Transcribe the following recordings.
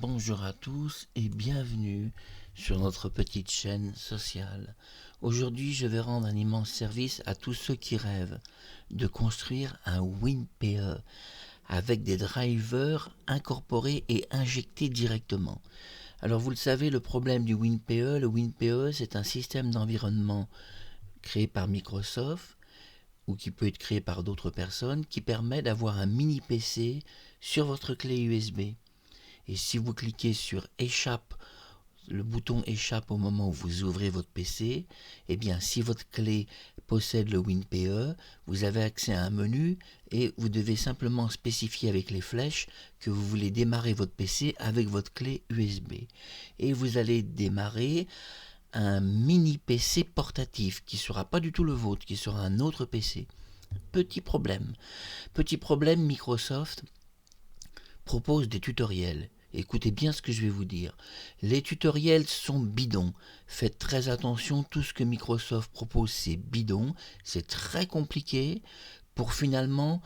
Bonjour à tous et bienvenue sur notre petite chaîne sociale. Aujourd'hui, je vais rendre un immense service à tous ceux qui rêvent de construire un WinPE avec des drivers incorporés et injectés directement. Alors vous le savez, le problème du WinPE, le WinPE c'est un système d'environnement créé par Microsoft ou qui peut être créé par d'autres personnes qui permet d'avoir un mini PC sur votre clé USB. Et si vous cliquez sur échappe, le bouton échappe au moment où vous ouvrez votre PC, eh bien si votre clé possède le WinPE, vous avez accès à un menu et vous devez simplement spécifier avec les flèches que vous voulez démarrer votre PC avec votre clé USB. Et vous allez démarrer un mini PC portatif qui ne sera pas du tout le vôtre, qui sera un autre PC. Petit problème, Microsoft propose des tutoriels. Écoutez bien ce que je vais vous dire. Les tutoriels sont bidons. Faites très attention, tout ce que Microsoft propose, c'est bidon. C'est très compliqué pour finalement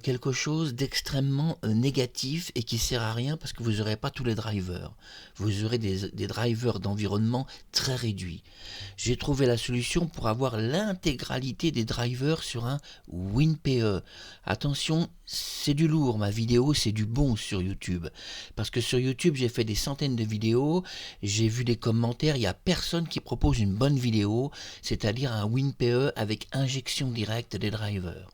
quelque chose d'extrêmement négatif et qui sert à rien parce que vous n'aurez pas tous les drivers. Vous aurez des drivers d'environnement très réduits. J'ai trouvé la solution pour avoir l'intégralité des drivers sur un WinPE. Attention, c'est du lourd, ma vidéo, c'est du bon sur YouTube. Parce que sur YouTube, j'ai fait des centaines de vidéos, j'ai vu des commentaires, il n'y a personne qui propose une bonne vidéo, c'est-à-dire un WinPE avec injection directe des drivers.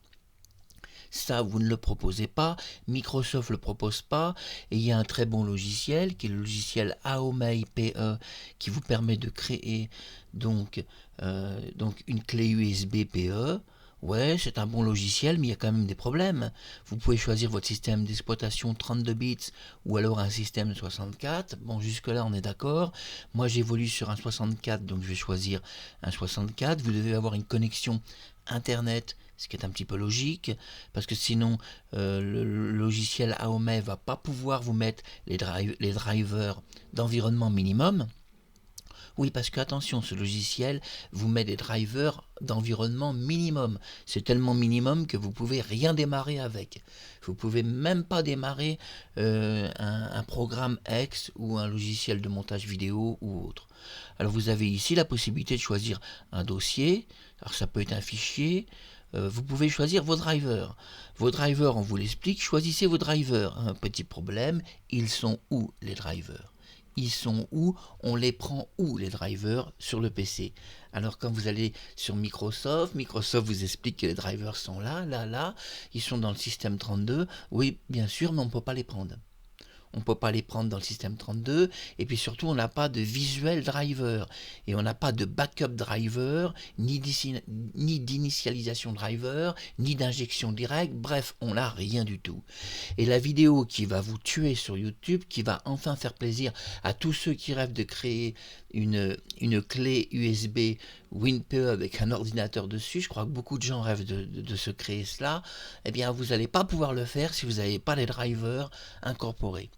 Ça, vous ne le proposez pas, Microsoft ne le propose pas, et il y a un très bon logiciel, qui est le logiciel Aomei PE, qui vous permet de créer donc une clé USB PE. Ouais, c'est un bon logiciel, mais il y a quand même des problèmes. Vous pouvez choisir votre système d'exploitation 32 bits ou alors un système 64. Bon, jusque-là, on est d'accord. Moi, j'évolue sur un 64, donc je vais choisir un 64. Vous devez avoir une connexion Internet, ce qui est un petit peu logique, parce que sinon, le logiciel Aomei ne va pas pouvoir vous mettre les drivers d'environnement minimum. Oui, parce que attention, ce logiciel vous met des drivers d'environnement minimum. C'est tellement minimum que vous pouvez rien démarrer avec. Vous pouvez même pas démarrer un programme X ou un logiciel de montage vidéo ou autre. Alors vous avez ici la possibilité de choisir un dossier. Alors ça peut être un fichier. Vous pouvez choisir vos drivers. Vos drivers, on vous l'explique. Choisissez vos drivers. Un petit problème, ils sont où les drivers ? Ils sont où? On les prend où les drivers sur le PC? Alors quand vous allez sur Microsoft vous explique que les drivers sont là, là, ils sont dans le système 32. Oui, bien sûr, mais on ne peut pas les prendre. On ne peut pas les prendre dans le système 32, et puis surtout on n'a pas de visual driver, et on n'a pas de backup driver, ni d'initialisation driver, ni d'injection directe, bref, on n'a rien du tout. Et la vidéo qui va vous tuer sur YouTube, qui va enfin faire plaisir à tous ceux qui rêvent de créer une clé USB WinPE avec un ordinateur dessus, je crois que beaucoup de gens rêvent de se créer cela, eh bien vous n'allez pas pouvoir le faire si vous n'avez pas les drivers incorporés.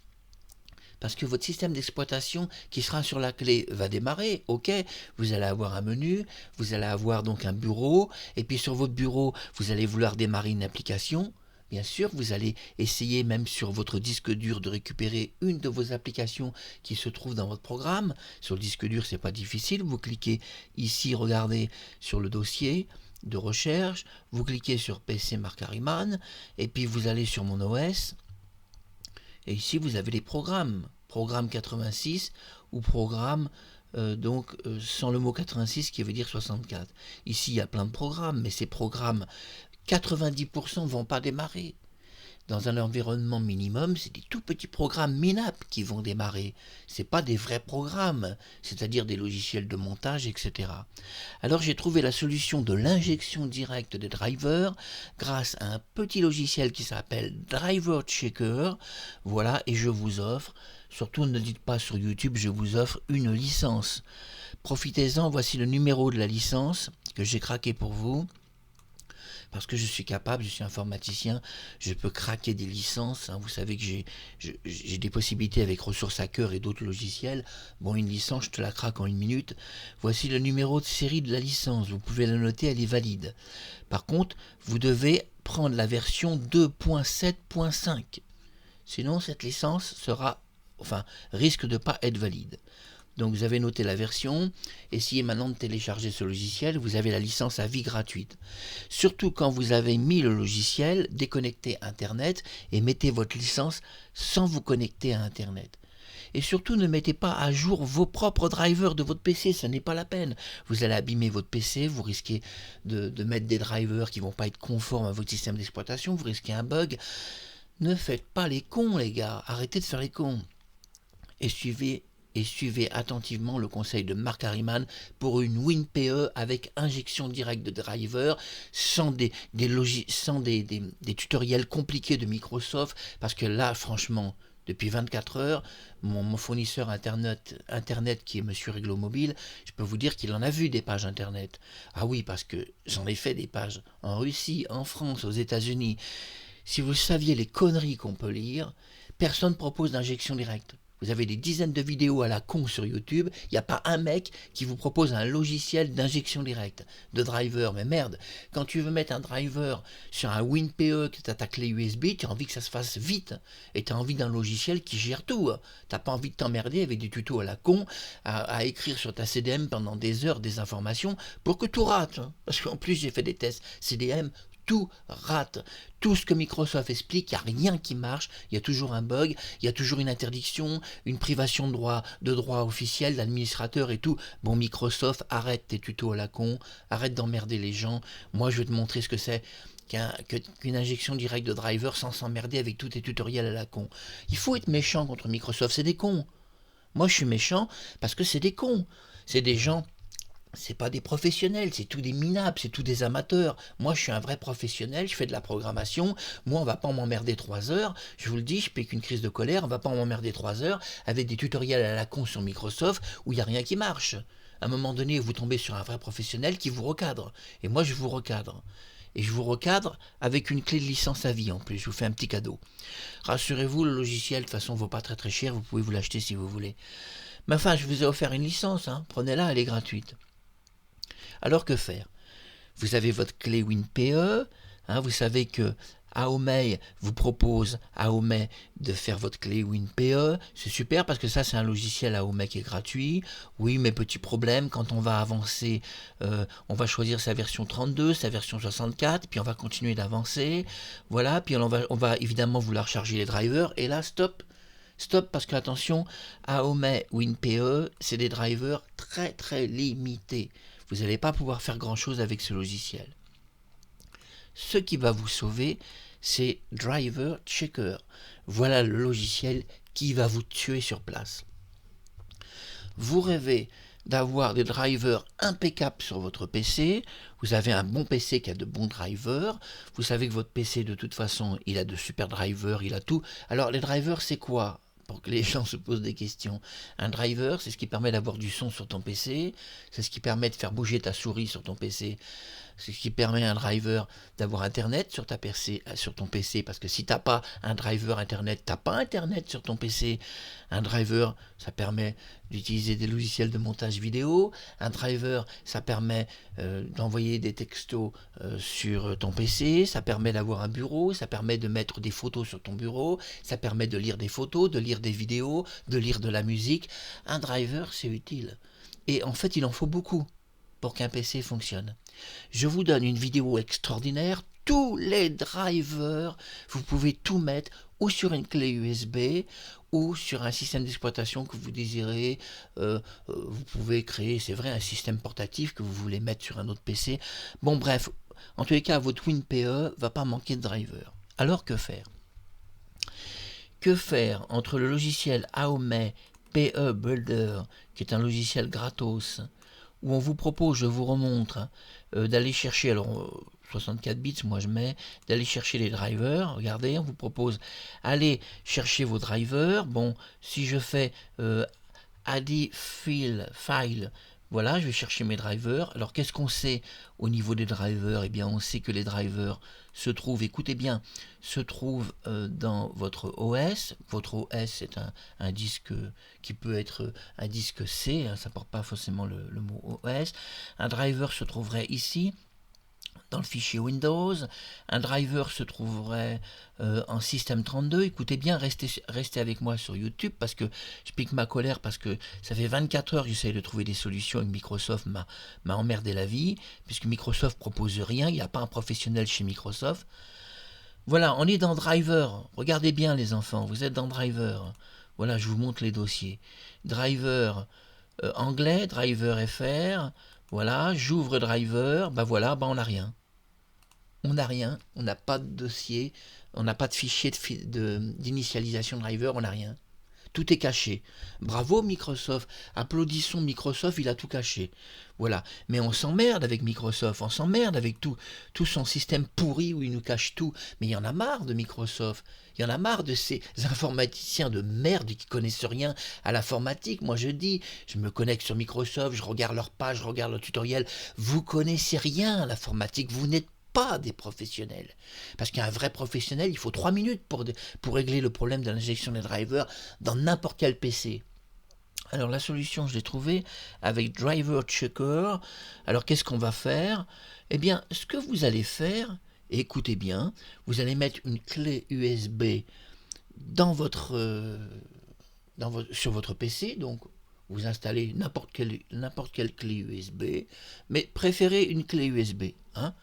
Parce que votre système d'exploitation qui sera sur la clé va démarrer, ok, vous allez avoir un menu, vous allez avoir donc un bureau, et puis sur votre bureau, vous allez vouloir démarrer une application. Bien sûr, vous allez essayer même sur votre disque dur de récupérer une de vos applications qui se trouve dans votre programme. Sur le disque dur, c'est pas difficile, vous cliquez ici, regardez sur le dossier de recherche, vous cliquez sur PC Marc Harriman, et puis vous allez sur mon OS. Et ici, vous avez les programmes. Programme 86 ou programme sans le mot 86 qui veut dire 64. Ici, il y a plein de programmes, mais ces programmes, 90% ne vont pas démarrer. Dans un environnement minimum, c'est des tout petits programmes minables qui vont démarrer. Ce pas des vrais programmes, c'est-à-dire des logiciels de montage, etc. Alors j'ai trouvé la solution de l'injection directe des drivers grâce à un petit logiciel qui s'appelle Driver Checker. Voilà, et je vous offre, surtout ne dites pas sur YouTube, je vous offre une licence. Profitez-en, voici le numéro de la licence que j'ai craqué pour vous. Parce que je suis capable, je suis informaticien, je peux craquer des licences. Vous savez que j'ai des possibilités avec Ressources Hacker et d'autres logiciels. Bon, une licence, je te la craque en une minute. Voici le numéro de série de la licence. Vous pouvez la noter, elle est valide. Par contre, vous devez prendre la version 2.7.5. Sinon, cette licence sera enfin, risque de ne pas être valide. Donc vous avez noté la version, essayez maintenant de télécharger ce logiciel, vous avez la licence à vie gratuite. Surtout quand vous avez mis le logiciel, déconnectez Internet et mettez votre licence sans vous connecter à Internet. Et surtout, ne mettez pas à jour vos propres drivers de votre PC, ce n'est pas la peine. Vous allez abîmer votre PC, vous risquez de mettre des drivers qui ne vont pas être conformes à votre système d'exploitation, vous risquez un bug. Ne faites pas les cons, les gars, arrêtez de faire les cons. Et suivez attentivement le conseil de Mark Harriman pour une WinPE avec injection directe de driver, sans des tutoriels compliqués de Microsoft, parce que là, franchement, depuis 24 heures, mon fournisseur internet qui est Monsieur Réglo Mobile, je peux vous dire qu'il en a vu des pages internet. Ah oui, parce que j'en ai fait des pages en Russie, en France, aux États-Unis. Si vous saviez les conneries qu'on peut lire, personne ne propose d'injection directe. Vous avez des dizaines de vidéos à la con sur YouTube, il n'y a pas un mec qui vous propose un logiciel d'injection directe, de driver. Mais merde, quand tu veux mettre un driver sur un WinPE qui est à ta clé USB, tu as envie que ça se fasse vite. Et tu as envie d'un logiciel qui gère tout. Tu n'as pas envie de t'emmerder avec des tutos à la con, à écrire sur ta CDM pendant des heures des informations pour que tout rate. Parce qu'en plus, j'ai fait des tests CDM, tout rate. Tout ce que Microsoft explique, il n'y a rien qui marche, il y a toujours un bug, il y a toujours une interdiction, une privation de droit officiel, d'administrateur et tout. Bon, Microsoft, arrête tes tutos à la con, arrête d'emmerder les gens. Moi, je vais te montrer ce que c'est qu'une injection directe de driver sans s'emmerder avec tous tes tutoriels à la con. Il faut être méchant contre Microsoft, c'est des cons. Moi, je suis méchant parce que c'est des cons. C'est des gens... C'est pas des professionnels, c'est tous des minables, c'est tous des amateurs. Moi, je suis un vrai professionnel, je fais de la programmation. Moi, on va pas m'emmerder 3 heures. Je vous le dis, je paie qu'une crise de colère. On va pas m'emmerder 3 heures avec des tutoriels à la con sur Microsoft où il n'y a rien qui marche. À un moment donné, vous tombez sur un vrai professionnel qui vous recadre. Et moi, je vous recadre. Et je vous recadre avec une clé de licence à vie en plus. Je vous fais un petit cadeau. Rassurez-vous, le logiciel, de toute façon, vaut pas très très cher. Vous pouvez vous l'acheter si vous voulez. Mais enfin, je vous ai offert une licence. Prenez-la, elle est gratuite. Alors que faire? Vous avez votre clé WinPE, vous savez que Aomei vous propose de faire votre clé WinPE, c'est super parce que ça c'est un logiciel Aomei qui est gratuit. Oui, mais petit problème, quand on va avancer, on va choisir sa version 32, sa version 64, puis on va continuer d'avancer, voilà, puis on va évidemment vouloir charger les drivers, et là stop, parce que attention, Aomei WinPE, c'est des drivers très très limités. Vous n'allez pas pouvoir faire grand chose avec ce logiciel. Ce qui va vous sauver, c'est Driver Checker. Voilà le logiciel qui va vous tuer sur place. Vous rêvez d'avoir des drivers impeccables sur votre PC, vous avez un bon PC qui a de bons drivers, vous savez que votre PC de toute façon il a de super drivers, il a tout. Alors les drivers c'est quoi ? Pour que les gens se posent des questions. Un driver, c'est ce qui permet d'avoir du son sur ton PC, c'est ce qui permet de faire bouger ta souris sur ton PC, c'est ce qui permet à un driver d'avoir Internet sur ton PC, parce que si tu n'as pas un driver Internet, tu n'as pas Internet sur ton PC. Un driver, ça permet d'utiliser des logiciels de montage vidéo. Un driver, ça permet d'envoyer des textos sur ton PC, ça permet d'avoir un bureau, ça permet de mettre des photos sur ton bureau, ça permet de lire des photos, de lire des vidéos, de lire de la musique. Un driver, c'est utile. Et en fait, il en faut beaucoup pour qu'un PC fonctionne. Je vous donne une vidéo extraordinaire, tous les drivers, vous pouvez tout mettre ou sur une clé USB ou sur un système d'exploitation que vous désirez. Vous pouvez créer, c'est vrai, un système portatif que vous voulez mettre sur un autre PC. Bon bref, en tous les cas, votre WinPE va pas manquer de drivers. Alors que faire? Que faire entre le logiciel Aomei PE Builder, qui est un logiciel gratos, où on vous propose, je vous remontre, d'aller chercher, alors 64 bits, moi je mets, d'aller chercher les drivers. Regardez, on vous propose, allez chercher vos drivers. Bon, si je fais add file, voilà, je vais chercher mes drivers. Alors qu'est-ce qu'on sait au niveau des drivers? Eh bien, on sait que les drivers se trouvent, écoutez bien, se trouvent dans votre OS. Votre OS, c'est un disque qui peut être un disque C, ça ne porte pas forcément le mot OS. Un driver se trouverait ici. dans le fichier Windows. Un driver se trouverait en système32. Écoutez bien, restez avec moi sur YouTube parce que je pique ma colère parce que ça fait 24 heures que j'essaie de trouver des solutions et que Microsoft m'a emmerdé la vie, puisque Microsoft propose rien, il n'y a pas un professionnel chez Microsoft. Voilà, on est dans Driver. Regardez bien les enfants, vous êtes dans Driver. Voilà, je vous montre les dossiers. Driver anglais, Driver FR. Voilà, j'ouvre Driver. Bah voilà, bah on n'a rien. On n'a rien, on n'a pas de dossier, on n'a pas de fichier d'initialisation Driver, on n'a rien. Tout est caché. Bravo Microsoft, applaudissons Microsoft, il a tout caché. Voilà, mais on s'emmerde avec Microsoft, on s'emmerde avec tout son système pourri où il nous cache tout. Mais il y en a marre de Microsoft, il y en a marre de ces informaticiens de merde qui connaissent rien à l'informatique. Moi je dis, je me connecte sur Microsoft, je regarde leur page, je regarde leur tutoriel. Vous connaissez rien à l'informatique, vous n'êtes pas des professionnels. Parce qu'un vrai professionnel, il faut 3 minutes pour régler le problème de l'injection des drivers dans n'importe quel PC. Alors la solution, je l'ai trouvée avec Driver Checker. Alors qu'est-ce qu'on va faire? Eh bien, ce que vous allez faire, écoutez bien, vous allez mettre une clé USB sur votre PC, donc vous installez n'importe quelle clé USB, mais préférez une clé USB. Hein.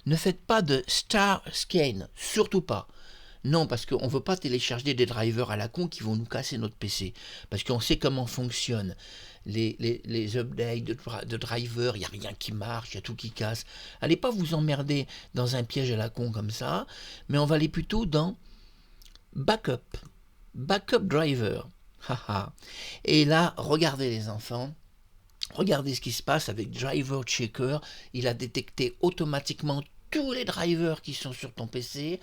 Ne faites pas de Star Scan, surtout pas. Non, parce qu'on ne veut pas télécharger des drivers à la con qui vont nous casser notre PC. Parce qu'on sait comment fonctionnent les updates de drivers, il n'y a rien qui marche, il y a tout qui casse. Allez pas vous emmerder dans un piège à la con comme ça, mais on va aller plutôt dans Backup. Backup Driver. Et là, regardez les enfants, regardez ce qui se passe avec Driver Checker. Il a détecté automatiquement tous les drivers qui sont sur ton PC.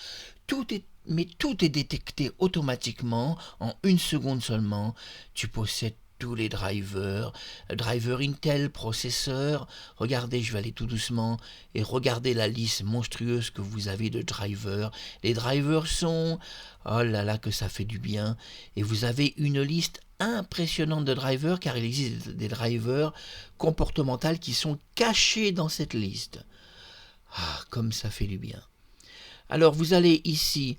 Tout est détecté automatiquement en 1 seconde seulement. Tu possèdes tous les drivers, driver Intel, processeur. Regardez, je vais aller tout doucement et regardez la liste monstrueuse que vous avez de drivers. Les drivers sont, oh là là que ça fait du bien. Et vous avez une liste impressionnante de drivers car il existe des drivers comportementaux qui sont cachés dans cette liste. Ah, comme ça fait du bien. Alors vous allez ici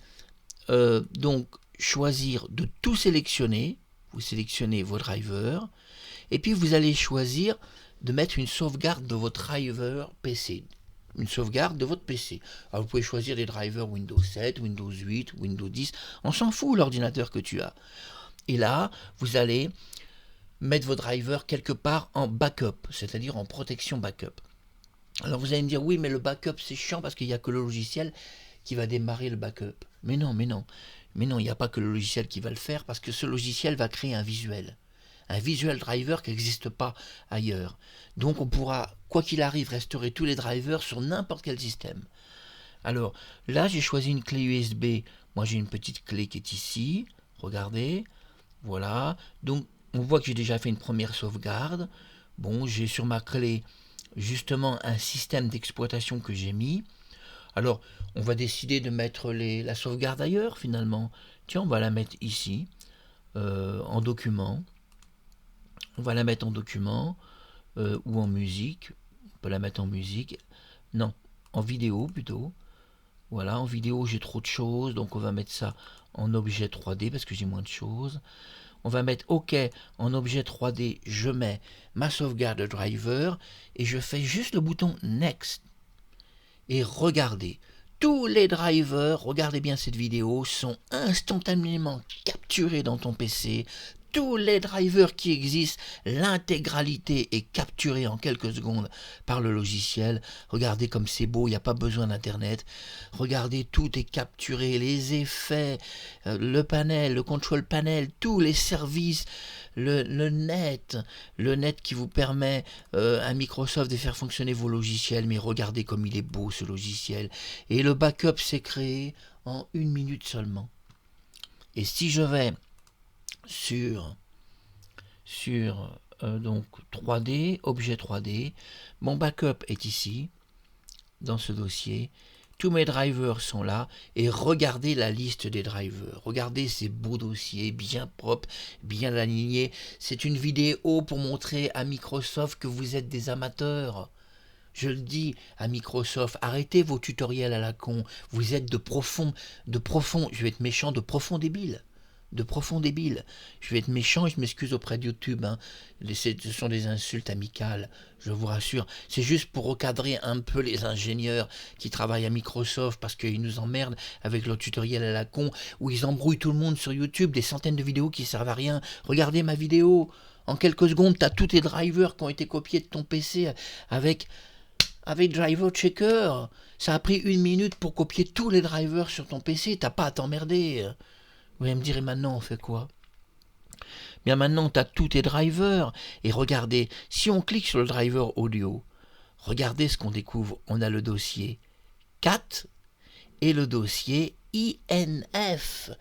donc choisir de tout sélectionner. Vous sélectionnez vos drivers et puis vous allez choisir de mettre une sauvegarde de votre driver PC. Une sauvegarde de votre PC. Alors vous pouvez choisir des drivers Windows 7, Windows 8, Windows 10. On s'en fout l'ordinateur que tu as. Et là, vous allez mettre vos drivers quelque part en backup, c'est-à-dire en protection backup. Alors vous allez me dire, oui, mais le backup c'est chiant parce qu'il n'y a que le logiciel qui va démarrer le backup. Mais non, il n'y a pas que le logiciel qui va le faire parce que ce logiciel va créer un visuel driver qui n'existe pas ailleurs. Donc on pourra, quoi qu'il arrive, restaurer tous les drivers sur n'importe quel système. Alors là, j'ai choisi une clé USB. Moi, j'ai une petite clé qui est ici. Regardez. Voilà. Donc, on voit que j'ai déjà fait une première sauvegarde. Bon, j'ai sur ma clé justement un système d'exploitation que j'ai mis. Alors, on va décider de mettre la sauvegarde ailleurs, finalement. Tiens, on va la mettre ici, en document. On va la mettre en document ou en musique. On peut la mettre en musique. Non, en vidéo plutôt. Voilà, en vidéo, j'ai trop de choses, donc on va mettre ça en objet 3D parce que j'ai moins de choses. On va mettre OK en objet 3D, je mets ma sauvegarde driver et je fais juste le bouton Next. Et regardez, tous les drivers, regardez bien cette vidéo, sont instantanément capturés dans ton PC. Tous les drivers qui existent, l'intégralité est capturée en quelques secondes par le logiciel. Regardez comme c'est beau, il n'y a pas besoin d'internet. Regardez, tout est capturé, les effets, le panel, le control panel, tous les services, le net qui vous permet à Microsoft de faire fonctionner vos logiciels. Mais regardez comme il est beau ce logiciel. Et le backup s'est créé en 1 minute seulement. Et si je vais sur donc 3D, objet 3D, mon backup est ici, dans ce dossier, tous mes drivers sont là, et regardez la liste des drivers, regardez ces beaux dossiers, bien propres, bien alignés. C'est une vidéo pour montrer à Microsoft que vous êtes des amateurs. Je le dis à Microsoft, arrêtez vos tutoriels à la con. Vous êtes de profond, je vais être méchant, de profond débile. De profond débile. Je vais être méchant et je m'excuse auprès de YouTube. Hein. Ce sont des insultes amicales, je vous rassure. C'est juste pour recadrer un peu les ingénieurs qui travaillent à Microsoft parce qu'ils nous emmerdent avec leurs tutoriels à la con où ils embrouillent tout le monde sur YouTube, des centaines de vidéos qui servent à rien. Regardez ma vidéo. En quelques secondes, tu as tous tes drivers qui ont été copiés de ton PC avec Driver Checker. Ça a pris 1 minute pour copier tous les drivers sur ton PC. T'as pas à t'emmerder. Vous allez me dire, et maintenant on fait quoi? Bien maintenant, tu as tous tes drivers. Et regardez, si on clique sur le driver audio, regardez ce qu'on découvre. On a le dossier CAT et le dossier INF.